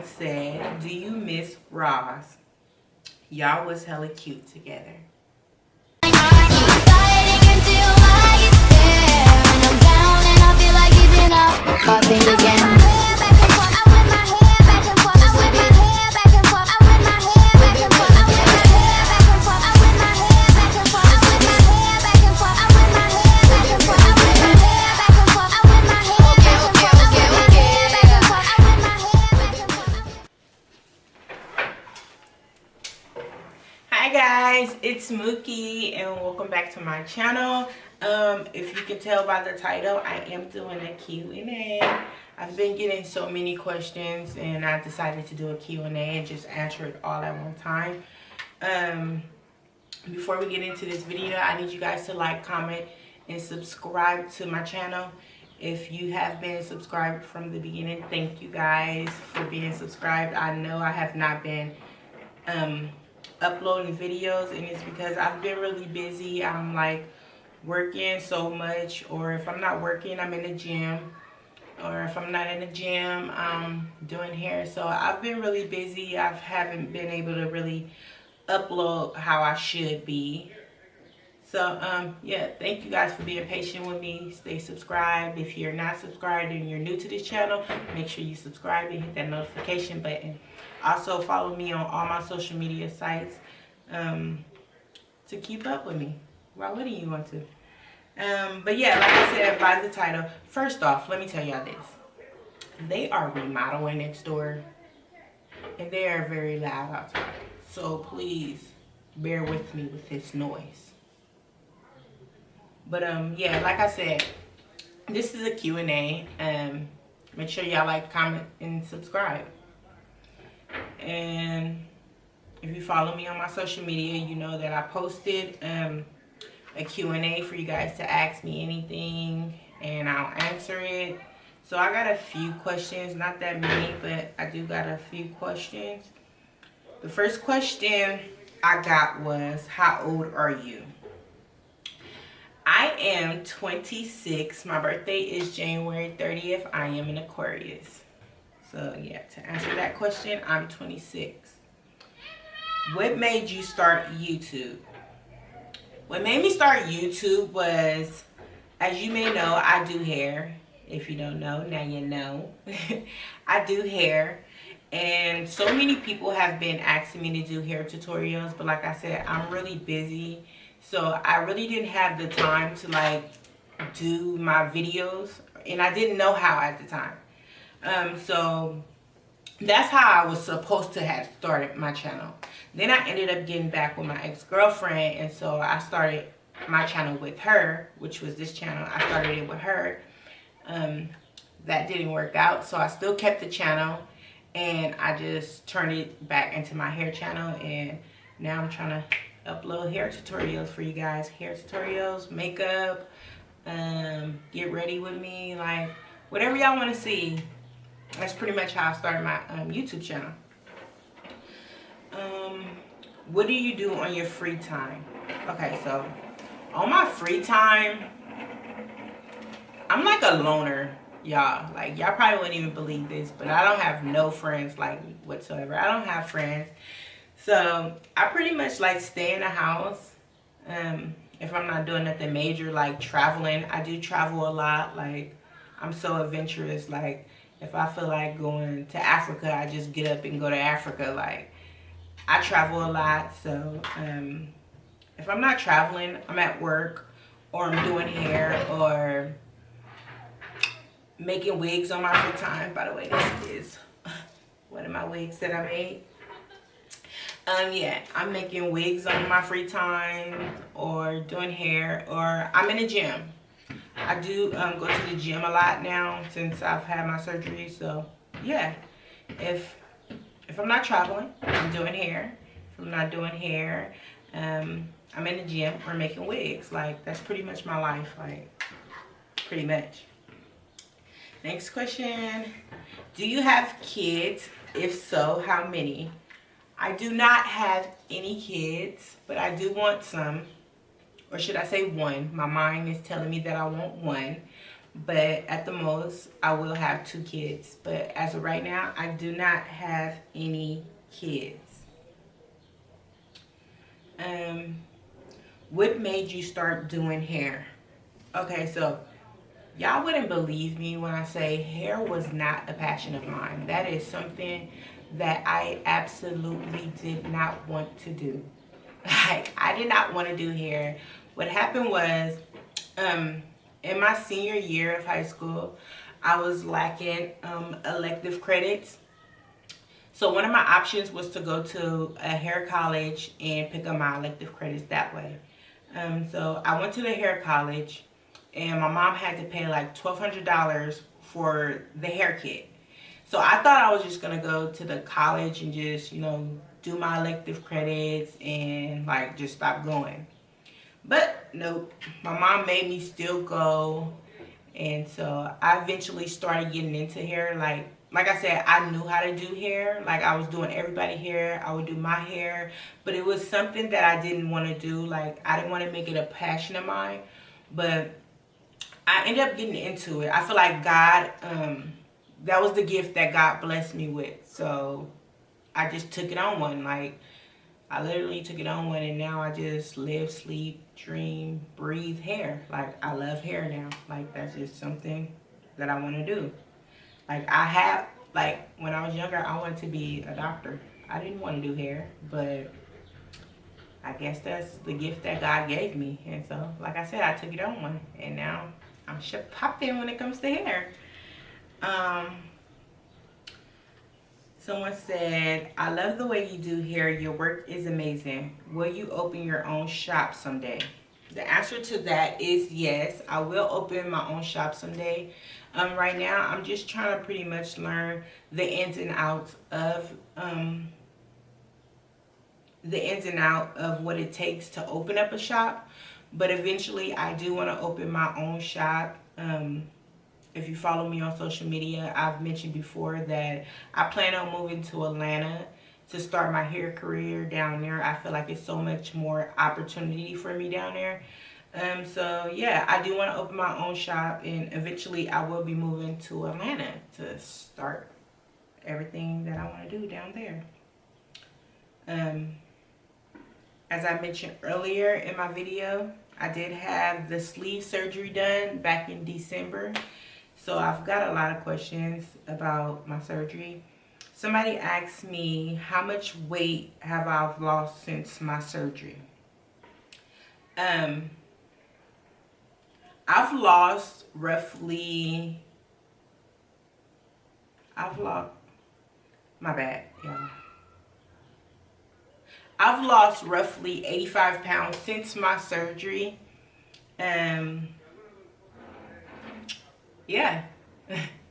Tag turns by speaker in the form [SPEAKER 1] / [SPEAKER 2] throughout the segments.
[SPEAKER 1] Said, do you miss Ross? Y'all was hella cute together. Hi guys, it's Mookie and welcome back to my channel. If you can tell by the title, I am doing a Q&A. I've been getting so many questions and I decided to do a Q&A and just answer it all at one time. Before we get into this video, I need you guys to like, comment, and subscribe to my channel. If you have been subscribed from the beginning, thank you guys for being subscribed. I know I have not been uploading videos, and it's because I've been really busy. I'm like working so much, or if I'm not working, I'm in the gym, or if I'm not in the gym, I'm doing hair. So I've been really busy. I haven't been able to really upload how I should be. So yeah, thank you guys for being patient with me. Stay subscribed. If you're not subscribed and you're new to this channel, make sure you subscribe and hit that notification button. Also follow me on all my social media sites to keep up with me. Why wouldn't you want to? But yeah, like I said by the title, first off, let me tell y'all this. They are remodeling next door and they are very loud outside. So please bear with me with this noise. But yeah, like I said, this is a Q&A. Make sure y'all like, comment, and subscribe. And if you follow me on my social media, you know that I posted a Q&A for you guys to ask me anything and I'll answer it. So I got a few questions, not that many, but I do got a few questions. The first question I got was, how old are you? I am 26. My birthday is January 30th. I am an Aquarius. So yeah, to answer that question, I'm 26. What made you start YouTube? What made me start YouTube was, as you may know, I do hair. If you don't know, now you know. I do hair. And so many people have been asking me to do hair tutorials. But like I said, I'm really busy. So I really didn't have the time to like do my videos. And I didn't know how at the time. So that's how I was supposed to have started my channel. Then I ended up getting back with my ex-girlfriend, and so I started my channel with her, which was this channel. I started it with her. That didn't work out, so I still kept the channel, and I just turned it back into my hair channel, and now I'm trying to upload hair tutorials for you guys. Hair tutorials, makeup, get ready with me, like whatever y'all want to see. That's pretty much how I started my YouTube channel. What do you do on your free time? Okay, so on my free time, I'm like a loner, y'all. Like, y'all probably wouldn't even believe this, but I don't have no friends, like, whatsoever. I don't have friends. So I pretty much like stay in the house. If I'm not doing nothing major, like traveling. I do travel a lot. Like, I'm so adventurous. Like, if I feel like going to Africa, I just get up and go to Africa. Like, I travel a lot. So if I'm not traveling, I'm at work, or I'm doing hair, or making wigs on my free time. By the way, this is one of my wigs that I made. Yeah, I'm making wigs on my free time, or doing hair, or I'm in the gym. I do go to the gym a lot now since I've had my surgery. So yeah, if I'm not traveling, I'm doing hair. If I'm not doing hair, I'm in the gym or making wigs. Like, that's pretty much my life, like, pretty much. Next question. Do you have kids? If so, how many? I do not have any kids, but I do want some. Or should I say one? My mind is telling me that I want one. but at the most I will have 2 kids. But as of right now, I do not have any kids. What made you start doing hair? Okay, so y'all wouldn't believe me when I say hair was not a passion of mine. That is something that I absolutely did not want to do. Like, I did not want to do hair. What happened was, in my senior year of high school, I was lacking elective credits. So one of my options was to go to a hair college and pick up my elective credits that way. So I went to the hair college, and my mom had to pay like $1,200 for the hair kit. So I thought I was just gonna go to the college and just, do my elective credits and like just stop going. But nope, my mom made me still go, and so I eventually started getting into hair. Like I said, I knew how to do hair. Like, I was doing everybody's hair. I would do my hair, but it was something that I didn't want to do. Like, I didn't want to make it a passion of mine, but I ended up getting into it. I feel like God, that was the gift that God blessed me with. So I just took it on one. Like, I literally took it on one, and now I just live, sleep, dream, breathe hair. Like, I love hair now. Like, that's just something that I want to do. Like, when I was younger, I wanted to be a doctor. I didn't want to do hair, but I guess that's the gift that God gave me. And so, like I said, I took it on one, and now I'm popping when it comes to hair. Someone said, I love the way you do hair. Your work is amazing. Will you open your own shop someday? The answer to that is yes. I will open my own shop someday. Right now, I'm just trying to pretty much learn the ins and outs of what it takes to open up a shop. But eventually, I do want to open my own shop. If you follow me on social media, I've mentioned before that I plan on moving to Atlanta to start my hair career down there. I feel like it's so much more opportunity for me down there. So yeah, I do want to open my own shop, and eventually I will be moving to Atlanta to start everything that I want to do down there. As I mentioned earlier in my video, I did have the sleeve surgery done back in December. So I've got a lot of questions about my surgery. Somebody asked me, how much weight have I lost since my surgery? I've lost roughly, my bad, y'all. I've lost roughly 85 pounds since my surgery. Yeah,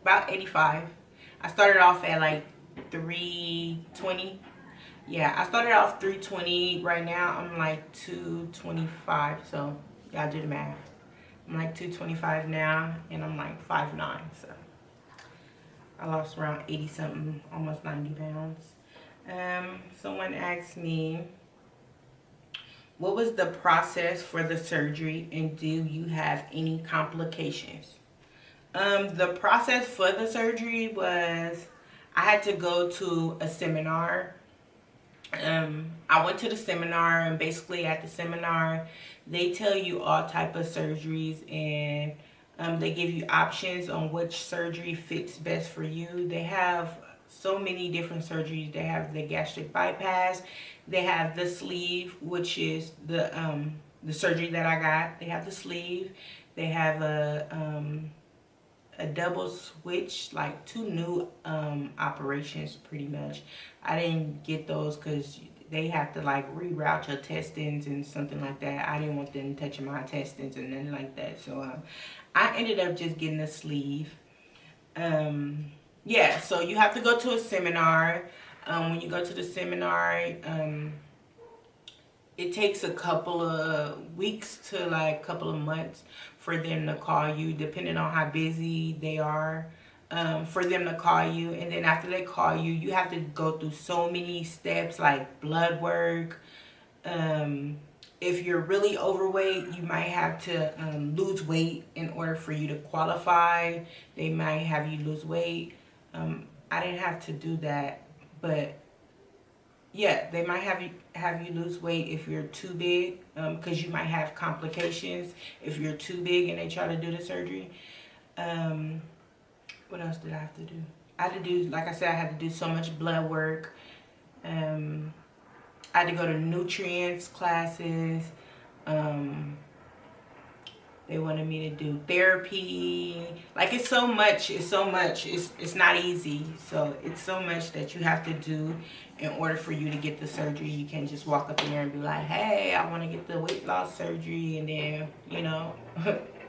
[SPEAKER 1] about 85. I started off at like 320. Yeah, I started off 320. Right now I'm like 225. So y'all do the math. I'm like 225 now, and I'm like 5'9". So I lost around 80 something, almost 90 pounds. Someone asked me, what was the process for the surgery, and do you have any complications? The process for the surgery was, I had to go to a seminar. I went to the seminar, and basically at the seminar, they tell you all type of surgeries, and they give you options on which surgery fits best for you. They have so many different surgeries. They have the gastric bypass. They have the sleeve, which is the surgery that I got. They have the sleeve. They have a double switch, like 2 new operations pretty much. I didn't get those because they have to like reroute your intestines and something like that. I didn't want them touching my intestines and nothing like that. So I ended up just getting a sleeve. Yeah, so you have to go to a seminar. When you go to the seminar, it takes a couple of weeks to like a couple of months for them to call you, depending on how busy they are, for them to call you. And then after they call you, you have to go through so many steps, like blood work, if you're really overweight, you might have to lose weight in order for you to qualify. They might have you lose weight. I didn't have to do that, but yeah, they might have you lose weight if you're too big, because you might have complications if you're too big and they try to do the surgery. What else did I have to do? I had to do, like I said, I had to do so much blood work. I had to go to nutrients classes. They wanted me to do therapy. Like, it's so much. It's not easy. So it's so much that you have to do in order for you to get the surgery. You can't just walk up in there and be like, hey, I want to get the weight loss surgery, and then, you know,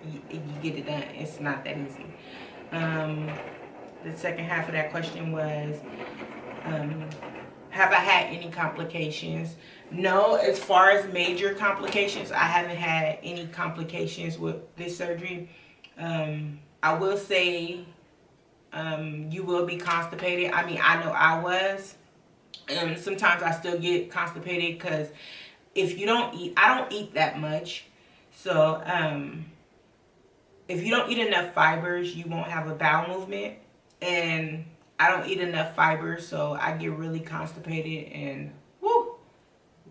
[SPEAKER 1] you get it done. It's not that easy. The second half of that question was, have I had any complications? No, as far as major complications, I haven't had any complications with this surgery. I will say, you will be constipated. I mean, I know I was. Sometimes I still get constipated because if you don't eat, I don't eat that much. So, if you don't eat enough fibers, you won't have a bowel movement. And I don't eat enough fiber, so I get really constipated, and whoo,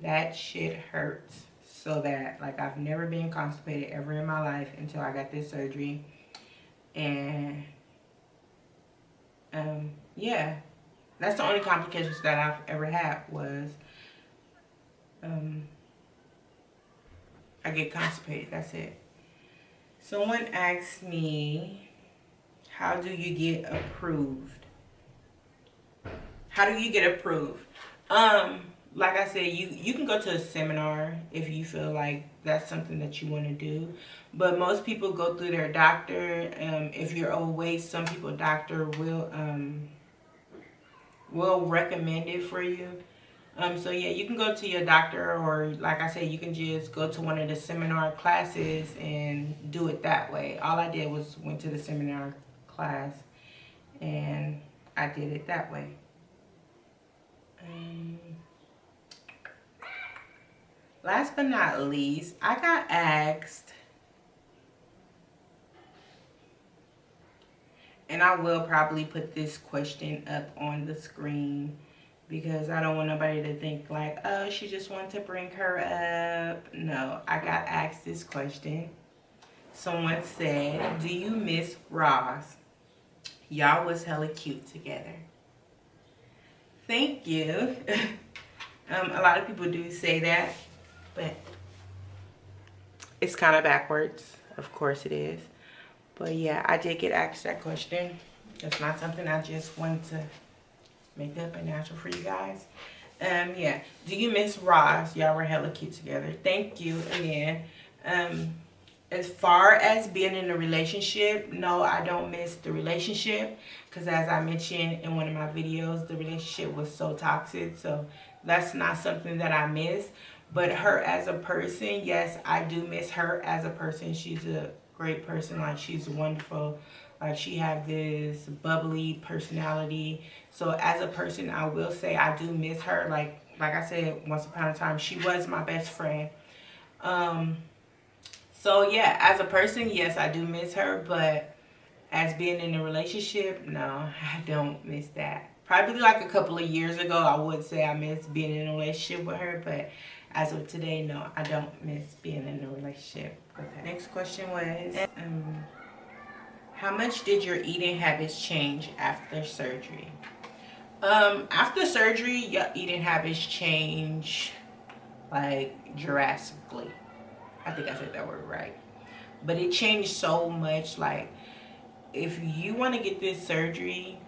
[SPEAKER 1] that shit hurts so bad. Like, I've never been constipated ever in my life until I got this surgery. And yeah, that's the only complications that I've ever had was I get constipated. That's it. Someone asked me, how do you get approved? How do you get approved? Like I said, you can go to a seminar if you feel like that's something that you want to do. But most people go through their doctor. If you're overweight, some people doctor will recommend it for you. So yeah, you can go to your doctor, or like I said, you can just go to one of the seminar classes and do it that way. All I did was went to the seminar class and I did it that way. Last but not least, I got asked, and I will probably put this question up on the screen because I don't want nobody to think like, oh, she just wanted to bring her up. No, I got asked this question. Someone said, do you miss Ross? Y'all was hella cute together. Thank you. A lot of people do say that, but it's kind of backwards. Of course it is. But yeah, I did get asked that question. It's not something I just wanted to make up and natural for you guys. Yeah. Do you miss Ross? Y'all were hella cute together. Thank you again. As far as being in a relationship, no, I don't miss the relationship. Because as I mentioned in one of my videos, the relationship was so toxic. So that's not something that I miss. But her as a person, yes, I do miss her as a person. She's a great person. Like, she's wonderful. Like, she has this bubbly personality. So as a person, I will say I do miss her. Like I said, once upon a time, she was my best friend. So yeah, as a person, yes, I do miss her. But as being in a relationship, no, I don't miss that. Probably like a couple of years ago, I would say I miss being in a relationship with her. But as of today, no, I don't miss being in a relationship with her. Next question was, how much did your eating habits change after surgery? After surgery, your eating habits change like drastically. I think I said that word right. But it changed so much. Like, if you want to get this surgery,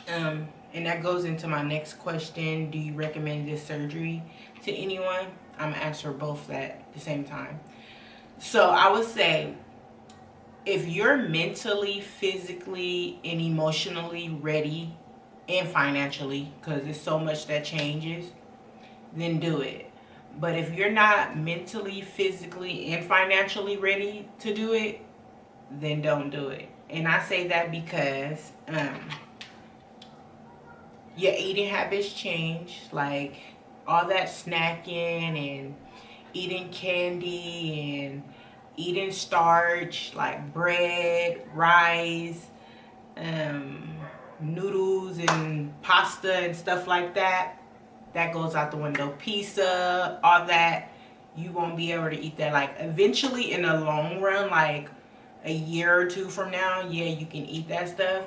[SPEAKER 1] and that goes into my next question, do you recommend this surgery to anyone? I'm gonna answer both at the same time. So I would say, if you're mentally, physically, and emotionally ready, and financially, because there's so much that changes, then do it. But if you're not mentally, physically, and financially ready to do it, then don't do it. And I say that because your eating habits change. Like, all that snacking and eating candy and eating starch like bread, rice, noodles and pasta and stuff like that, that goes out the window. Pizza, all that, you won't be able to eat that. Like eventually in the long run, like a year or two from now, yeah, you can eat that stuff,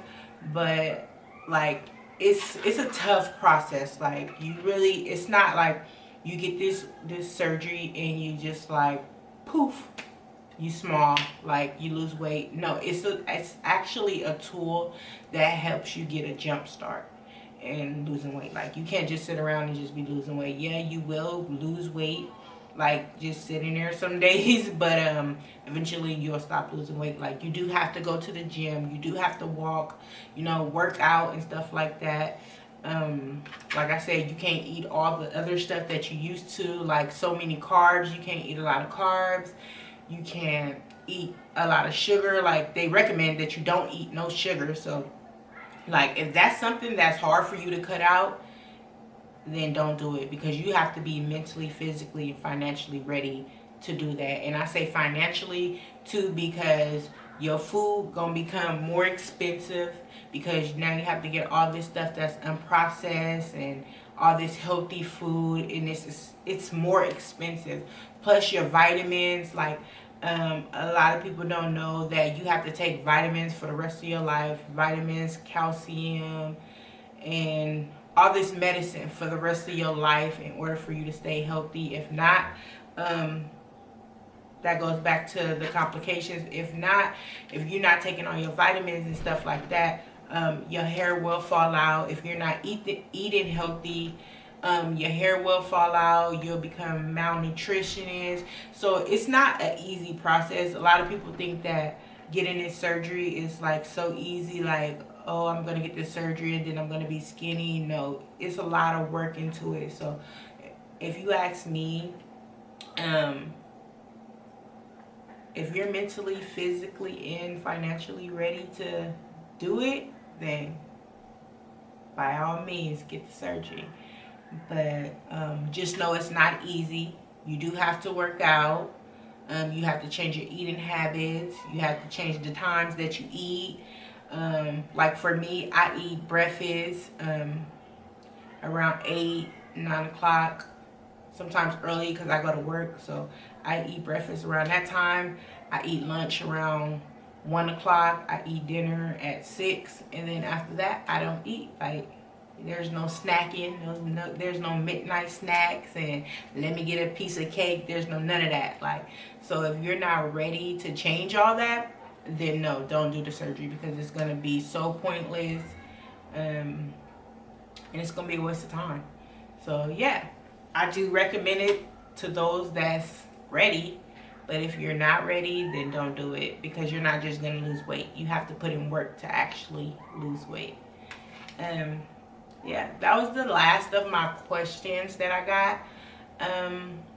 [SPEAKER 1] but like it's a tough process. Like you really, it's not like you get this surgery and you just like poof, you small, like you lose weight. No, it's actually a tool that helps you get a jump start in losing weight. Like you can't just sit around and just be losing weight. Yeah, you will lose weight like just sitting there some days, but eventually you'll stop losing weight. Like you do have to go to the gym, you do have to walk, you know, work out and stuff like that. Like I said, you can't eat all the other stuff that you used to, like so many carbs. You can't eat a lot of carbs. You can't eat a lot of sugar. Like they recommend that you don't eat no sugar. So like if that's something that's hard for you to cut out, then don't do it, because you have to be mentally, physically, and financially ready to do that. And I say financially too, because your food gonna become more expensive, because now you have to get all this stuff that's unprocessed and all this healthy food, and it's more expensive. Plus your vitamins, like a lot of people don't know that you have to take vitamins for the rest of your life. Vitamins, calcium, and all this medicine for the rest of your life in order for you to stay healthy. If not, that goes back to the complications. If not, if you're not taking all your vitamins and stuff like that, your hair will fall out. If you're not eating healthy, your hair will fall out. You'll become malnutritionist. So it's not an easy process. A lot of people think that getting this surgery is like so easy, like, oh, I'm gonna get this surgery and then I'm gonna be skinny. No, it's a lot of work into it. So if you ask me, if you're mentally, physically, and financially ready to do it, then by all means get the surgery. But just know it's not easy. You do have to work out. You have to change your eating habits. You have to change the times that you eat. Like for me, I eat breakfast around 8, 9 o'clock, sometimes early because I go to work. So I eat breakfast around that time. I eat lunch around 1 o'clock. I eat dinner at 6. And then after that, I don't eat. Like, there's no snacking. There's no midnight snacks and let me get a piece of cake. There's none of that. Like, so if you're not ready to change all that, then no, don't do the surgery, because it's going to be so pointless, and it's going to be a waste of time. So yeah, I do recommend it to those that's ready, but if you're not ready, then don't do it, because you're not just going to lose weight. You have to put in work to actually lose weight. Yeah, that was the last of my questions that I got.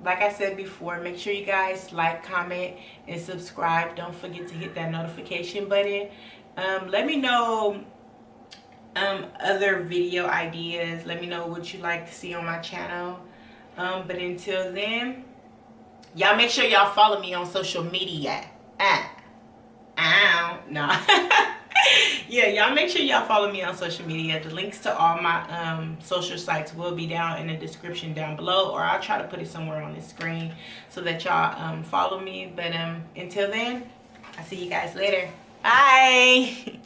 [SPEAKER 1] Like I said before, make sure you guys like, comment, and subscribe. Don't forget to hit that notification button. Let me know other video ideas. Let me know what you like to see on my channel. But until then, y'all make sure y'all follow me on social media. No. Yeah, y'all make sure y'all follow me on social media. The links to all my social sites will be down in the description down below, or I'll try to put it somewhere on the screen so that y'all follow me. But until then, I'll see you guys later. Bye.